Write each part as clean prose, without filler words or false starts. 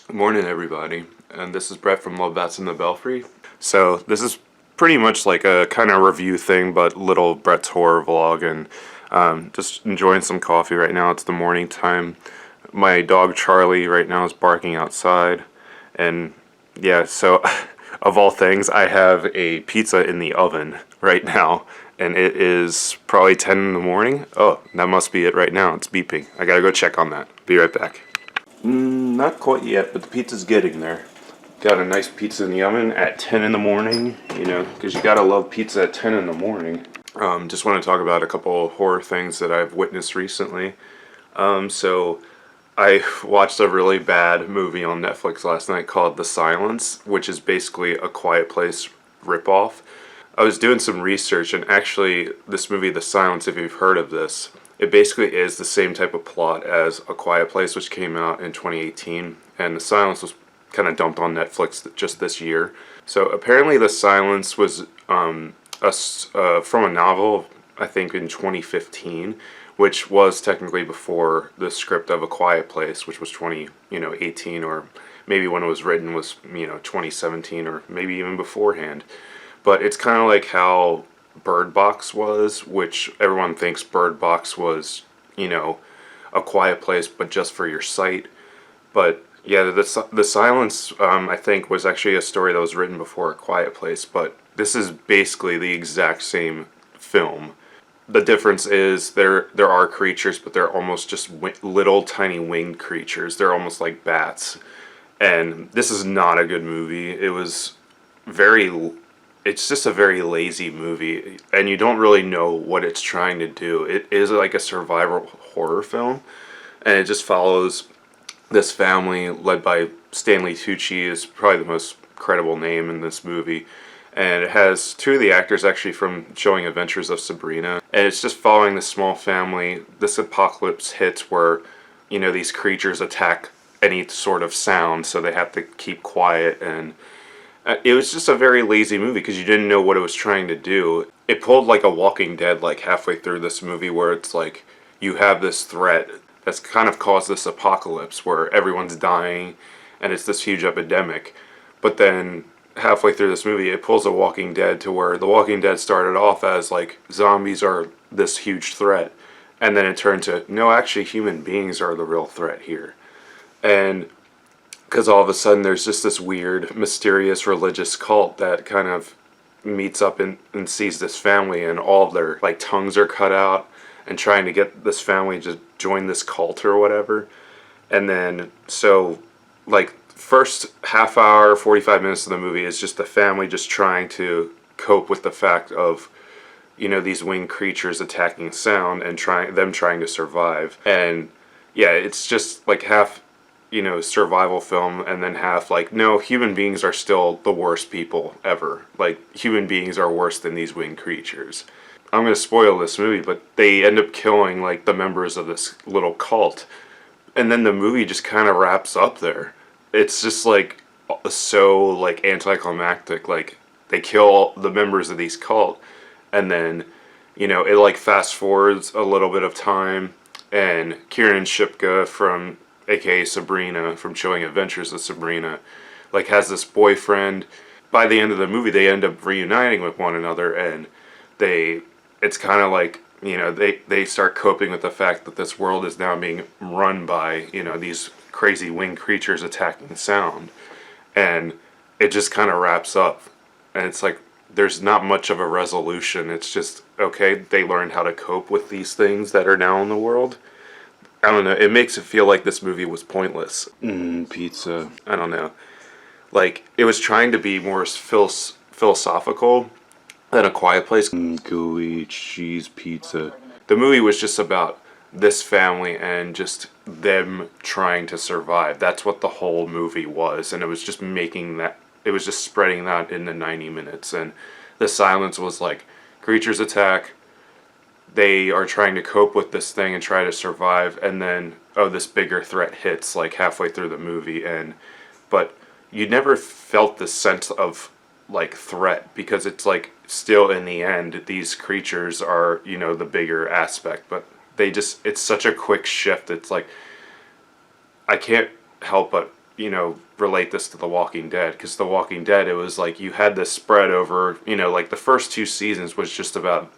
Good morning, everybody, and this is Brett from Love Bats in the Belfry. So this is pretty much like a kind of review thing, but little Brett's horror vlog, and just enjoying some coffee right now. It's the morning time. My dog Charlie right now is barking outside, and yeah, so of all things, I have a pizza in the oven right now, and it is probably 10 in the morning. Oh, that must be it right now. It's beeping. I gotta go check on that. Be right back. Not quite yet, but the pizza's getting there. Got a nice pizza in the oven at 10 in the morning, because you gotta love pizza at 10 in the morning. Just want to talk about a couple of horror things that I've witnessed recently. So I watched a really bad movie on Netflix last night called The Silence, which is basically a Quiet Place ripoff. I was doing some research, and actually this movie, The Silence, if you've heard of this, it basically is the same type of plot as A Quiet Place, which came out in 2018, and The Silence was kind of dumped on Netflix just this year. So apparently The Silence was from a novel, I think in 2015, which was technically before the script of A Quiet Place, which was 2018, or maybe when it was written was 2017, or maybe even beforehand. But it's kind of like how Bird Box was, which everyone thinks Bird Box was, A Quiet Place, but just for your sight. But yeah, the Silence, I think, was actually a story that was written before A Quiet Place, but this is basically the exact same film. The difference is there are creatures, but they're almost just little tiny winged creatures. They're almost like bats. And this is not a good movie. It's just a very lazy movie, and you don't really know what it's trying to do. It is like a survival horror film, and it just follows this family led by Stanley Tucci, is probably the most credible name in this movie. And it has two of the actors actually from Chilling Adventures of Sabrina. And it's just following this small family. This apocalypse hits where, these creatures attack any sort of sound, so they have to keep quiet. And it was just a very lazy movie because you didn't know what it was trying to do. It pulled like a Walking Dead like halfway through this movie, where it's like you have this threat that's kind of caused this apocalypse where everyone's dying and it's this huge epidemic. But then halfway through this movie, it pulls a Walking Dead to where The Walking Dead started off as like zombies are this huge threat, and then it turned to no, actually human beings are the real threat here. And because all of a sudden there's just this weird, mysterious religious cult that kind of meets up and sees this family, and all of their like tongues are cut out, and trying to get this family to join this cult or whatever. And then so like first half hour, 45 minutes of the movie is just the family just trying to cope with the fact of these winged creatures attacking sound and trying to survive. And yeah, it's just like half survival film, and then half like, no, human beings are still the worst people ever. Like, human beings are worse than these winged creatures. I'm going to spoil this movie, but they end up killing like the members of this little cult. And then the movie just kind of wraps up there. It's just like so like anticlimactic. Like, they kill the members of these cult, and then it like fast forwards a little bit of time, and Kieran Shipka from aka Sabrina from Chilling Adventures of Sabrina, like has this boyfriend. By the end of the movie, they end up reuniting with one another, and it's kind of like, they start coping with the fact that this world is now being run by, these crazy winged creatures attacking sound. And it just kind of wraps up. And it's like, there's not much of a resolution. It's just, okay, they learned how to cope with these things that are now in the world. I don't know, it makes it feel like this movie was pointless. Pizza. I don't know. Like, it was trying to be more philosophical than A Quiet Place. Go eat cheese pizza. The movie was just about this family and just them trying to survive. That's what the whole movie was, and it was just spreading that into 90 minutes. And The Silence was like, creatures attack, they are trying to cope with this thing and try to survive, and then this bigger threat hits like halfway through the movie. But you never felt this sense of like threat, because it's like still in the end these creatures are the bigger aspect. But it's such a quick shift. It's like, I can't help but relate this to The Walking Dead, because The Walking Dead, it was like you had this spread over, like the first 2 seasons was just about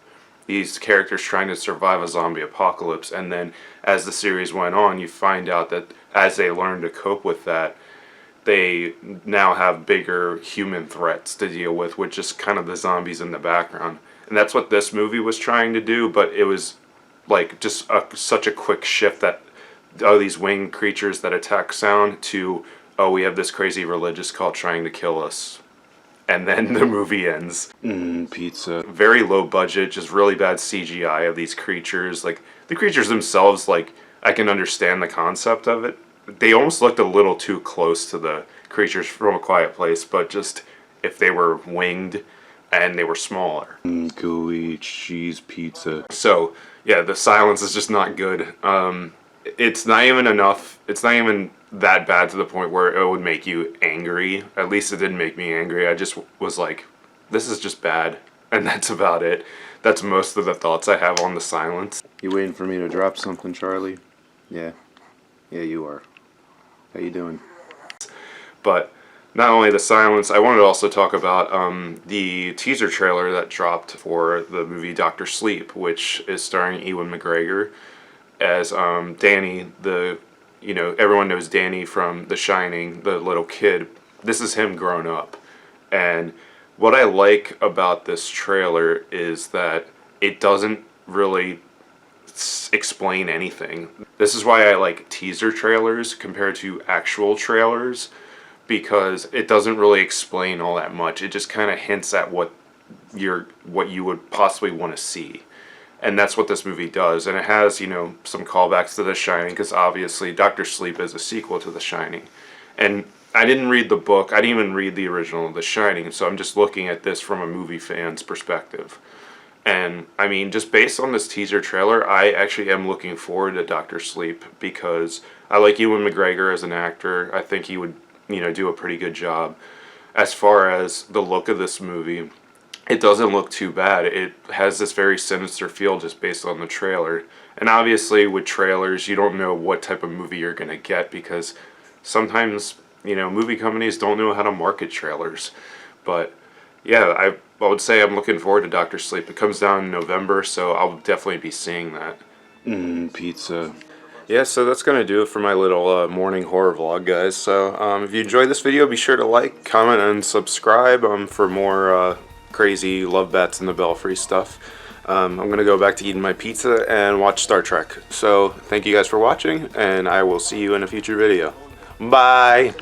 these characters trying to survive a zombie apocalypse, and then as the series went on, you find out that as they learn to cope with that, they now have bigger human threats to deal with just kind of the zombies in the background. And that's what this movie was trying to do, but it was like just such a quick shift that, oh, these winged creatures that attack sound, to, oh, we have this crazy religious cult trying to kill us. And then the movie ends. Pizza. Very low budget, just really bad CGI of these creatures. Like, the creatures themselves, like, I can understand the concept of it. They almost looked a little too close to the creatures from A Quiet Place, but just if they were winged and they were smaller. Gooey cheese pizza. So, yeah, the silence is just not good. It's not even enough. It's not even that bad to the point where it would make you angry. At least it didn't make me angry. I just was like, this is just bad. And that's about it. That's most of the thoughts I have on the silence. You waiting for me to drop something, Charlie? Yeah. Yeah, you are. How you doing? But not only the silence, I wanted to also talk about the teaser trailer that dropped for the movie Dr. Sleep, which is starring Ewan McGregor as Danny, everyone knows Danny from The Shining, the little kid. This is him grown up. And what I like about this trailer is that it doesn't really explain anything. This is why I like teaser trailers compared to actual trailers, because it doesn't really explain all that much. It just kind of hints at what you would possibly want to see. And that's what this movie does. And it has, some callbacks to The Shining, because obviously Dr. Sleep is a sequel to The Shining. And I didn't read the book. I didn't even read the original The Shining, so I'm just looking at this from a movie fan's perspective. And, I mean, just based on this teaser trailer, I actually am looking forward to Dr. Sleep, because I like Ewan McGregor as an actor. I think he would, do a pretty good job. As far as the look of this movie, it doesn't look too bad. It has this very sinister feel just based on the trailer. And obviously with trailers, you don't know what type of movie you're going to get, because sometimes, movie companies don't know how to market trailers. But yeah, I would say I'm looking forward to Dr. Sleep. It comes down in November, so I'll definitely be seeing that. Pizza. Yeah, so that's going to do it for my little morning horror vlog, guys. So if you enjoyed this video, be sure to like, comment, and subscribe for more crazy love bats in the Belfry stuff. I'm going to go back to eating my pizza and watch Star Trek. So thank you guys for watching, and I will see you in a future video. Bye!